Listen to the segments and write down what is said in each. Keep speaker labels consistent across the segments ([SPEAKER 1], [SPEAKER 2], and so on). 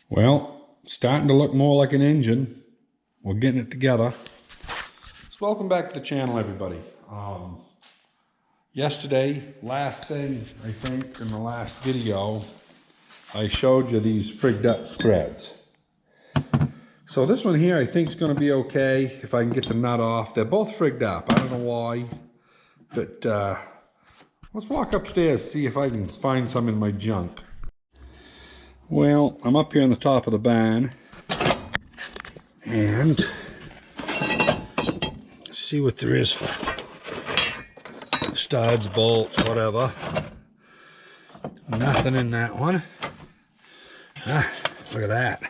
[SPEAKER 1] Well, starting to look more like an engine. We're getting it together. So welcome back to the channel, everybody. Yesterday, last thing I think in the last video, I showed you these frigged up threads. So this one here I think is going to be okay if I can get the nut off. They're both frigged up. I don't know why, but let's walk upstairs, see if I can find some in my junk. Well, I'm up here on the top of the barn and see what there is for studs, bolts, whatever. Nothing in that one. Look at that.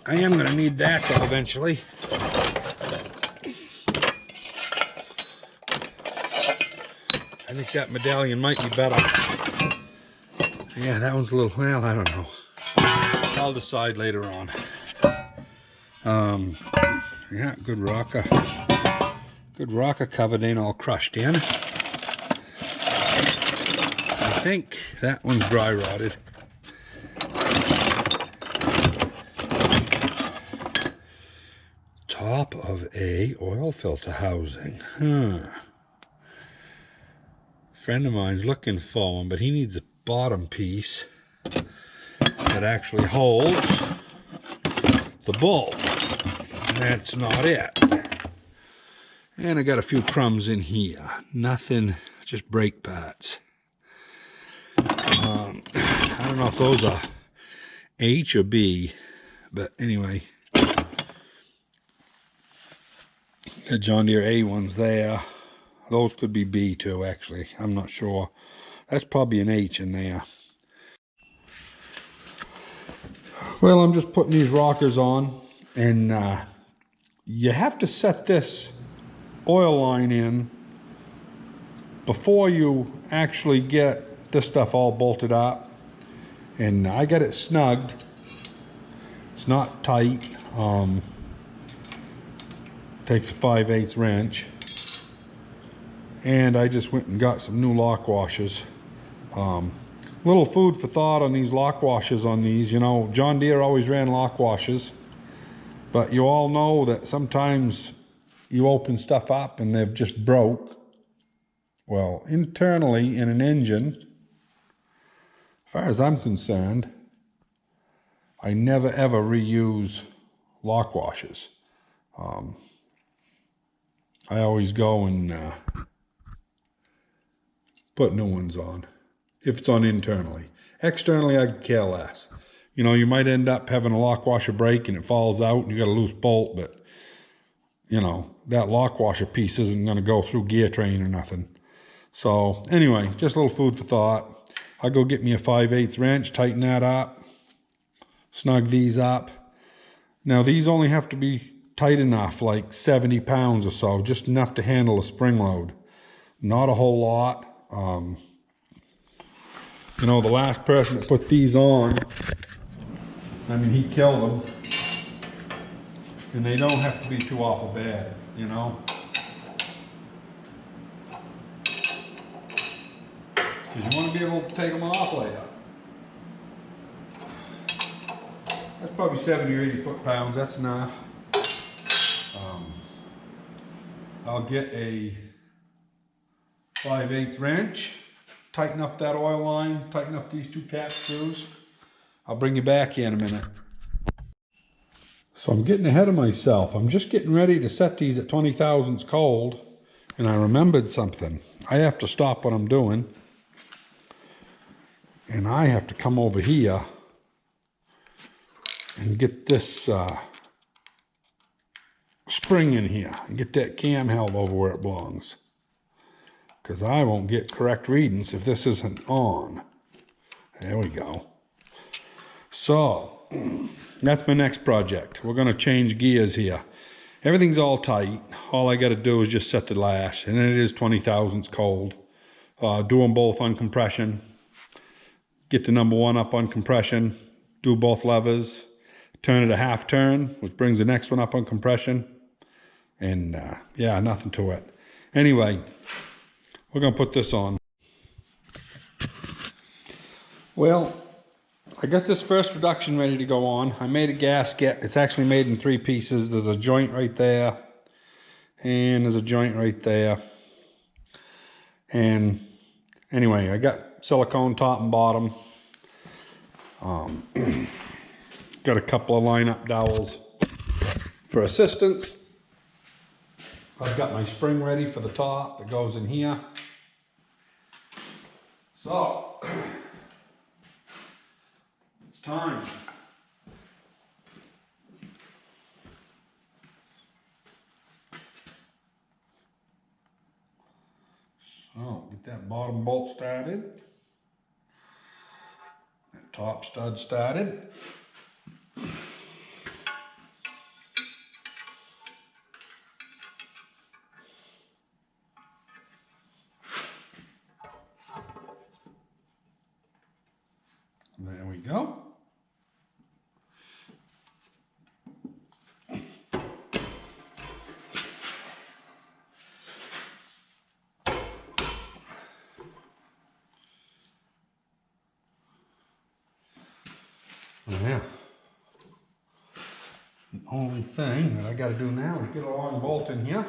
[SPEAKER 1] I am going to need that though eventually. I think that medallion might be better. Yeah, that one's a little, well, I don't know. I'll decide later on. Yeah, good rocker. Good rocker covered, ain't all crushed in. I think that one's dry rotted. Top of a oil filter housing. Friend of mine's looking for one, but he needs a bottom piece that actually holds the bolt. That's not it. And I got a few crumbs in here. Nothing, just brake pads. I don't know if those are H or B, but anyway. The John Deere A ones there. Those could be B too, actually. I'm not sure. That's probably an H in there. Well, I'm just putting these rockers on, and you have to set this oil line in before you actually get this stuff all bolted up. And I got it snugged. It's not tight. Takes a 5/8 wrench. And I just went and got some new lock washers. Little food for thought on these lock washers on these. You know, John Deere always ran lock washers. But you all know that sometimes you open stuff up and they've just broke. Well, internally in an engine, as far as I'm concerned, I never ever reuse lock washers. I always go and put new ones on, if it's on internally. Externally, I could care less. You know, you might end up having a lock washer break and it falls out and you got a loose bolt, but, you know, that lock washer piece isn't going to go through gear train or nothing. So, anyway, just a little food for thought. I'll go get me a 5/8 wrench, tighten that up, snug these up. Now, these only have to be tight enough, like 70 pounds or so, just enough to handle a spring load. Not a whole lot. You know, the last person that put these on, I mean, he killed them. And they don't have to be too awful bad, you know. Because you want to be able to take them off later. That's probably 70 or 80 foot-pounds, that's enough. I'll get a 5/8 wrench, tighten up that oil line, tighten up these two cap screws. I'll bring you back here in a minute. So I'm getting ahead of myself. I'm just getting ready to set these at 20 thousandths cold, and I remembered something. I have to stop what I'm doing, and I have to come over here and get this spring in here and get that cam held over where it belongs, because I won't get correct readings if this isn't on. There we go. So that's my next project. We're going to change gears here. Everything's all tight. All I got to do is just set the lash, and it is 20 thousandths cold. Do them both on compression. Get the number one up on compression. Do both levers. Turn it a half turn, which brings the next one up on compression. And yeah, nothing to it. Anyway, we're going to put this on. Well, I got this first reduction ready to go on. I made a gasket. It's actually made in 3 pieces. There's a joint right there, and there's a joint right there. And anyway, I got silicone top and bottom. Got a couple of line-up dowels for assistance. I've got my spring ready for the top that goes in here. So, it's time. So, get that bottom bolt started. That top stud started. There we go. Yeah. The only thing that I got to do now is get a long bolt in here.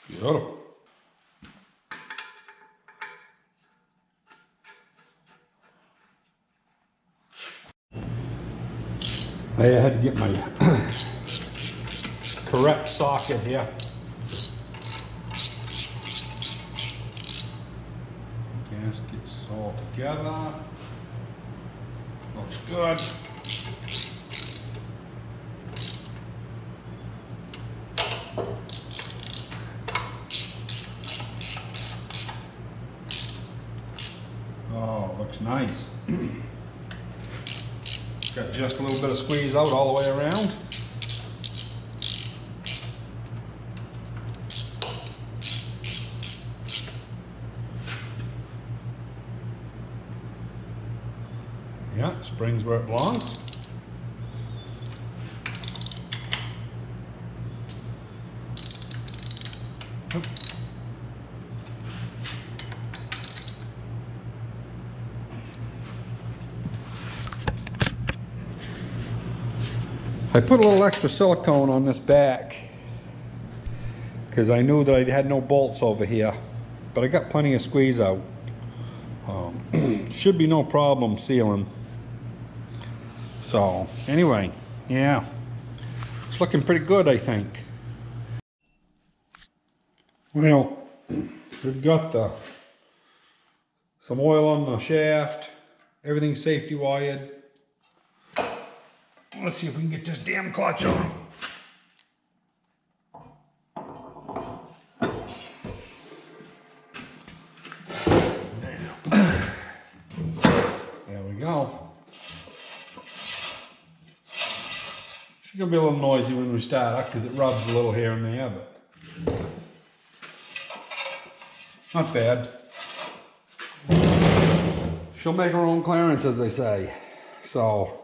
[SPEAKER 1] Beautiful. I had to get my correct socket here. Gaskets all together. Looks good. Oh, looks nice. Got just a little bit of squeeze out all the way around. Yeah, springs where it belongs. Oop. I put a little extra silicone on this back because I knew that I had no bolts over here, but I got plenty of squeeze out. Should be no problem sealing. So anyway, yeah, it's looking pretty good, I think. Well, we've got some oil on the shaft, everything's safety wired. Let's see if we can get this damn clutch on. There we go. It's gonna be a little noisy when we start up because it rubs a little here and there, but not bad. She'll make her own clearance, as they say. So,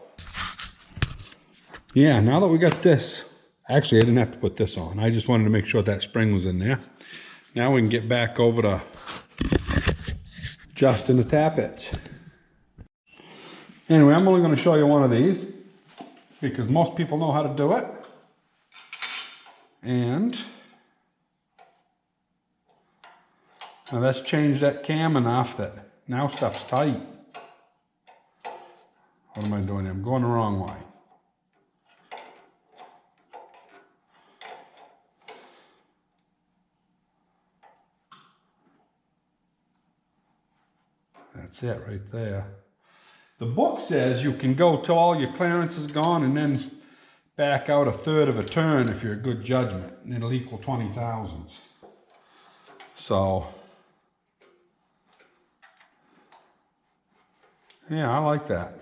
[SPEAKER 1] yeah, now that we got this, actually I didn't have to put this on. I just wanted to make sure that spring was in there. Now we can get back over to adjusting the tappets. Anyway, I'm only going to show you one of these because most people know how to do it. And now let's change that cam enough that now stuff's tight. What am I doing here? I'm going the wrong way. That's it right there. The book says you can go till all your clearance is gone and then back out 1/3 of a turn if you're a good judgment, and it'll equal 20 thousandths. So, yeah, I like that.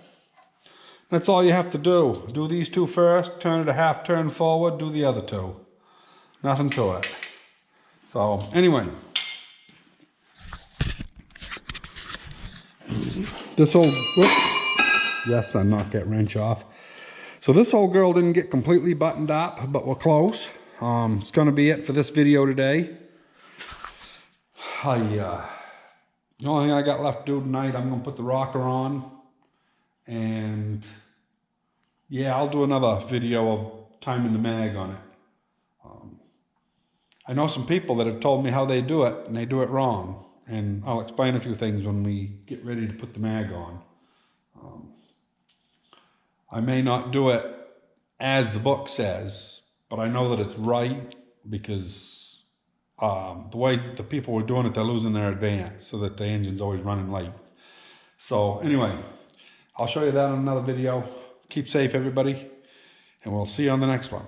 [SPEAKER 1] That's all you have to do. Do these two first, turn it a 1/2 turn forward, do the other two. Nothing to it. So, anyway. This will, whoop, yes, I knocked that wrench off. So this old girl didn't get completely buttoned up, but we're close. It's going to be it for this video today. The only thing I got left to do tonight, I'm going to put the rocker on. And yeah, I'll do another video of timing the mag on it. I know some people that have told me how they do it, and they do it wrong. And I'll explain a few things when we get ready to put the mag on. I may not do it as the book says, but I know that it's right because the way the people were doing it, they're losing their advance so that the engine's always running late. So anyway, I'll show you that in another video. Keep safe, everybody, and we'll see you on the next one.